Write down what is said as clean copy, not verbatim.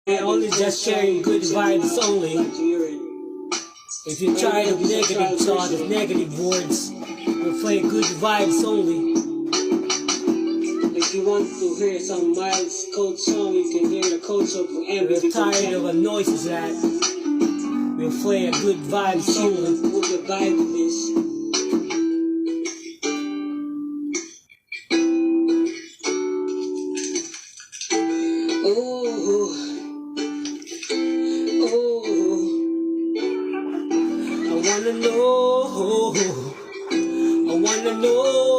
I only just sharing good vibes only. If you're tired of negative thought, of negative words, we'll play good vibes only. If you want to hear some mild code song, you can hear the code song from Emily. If you're tired of the noises that, we'll play a good vibes only. Put the vibe in this. I wanna know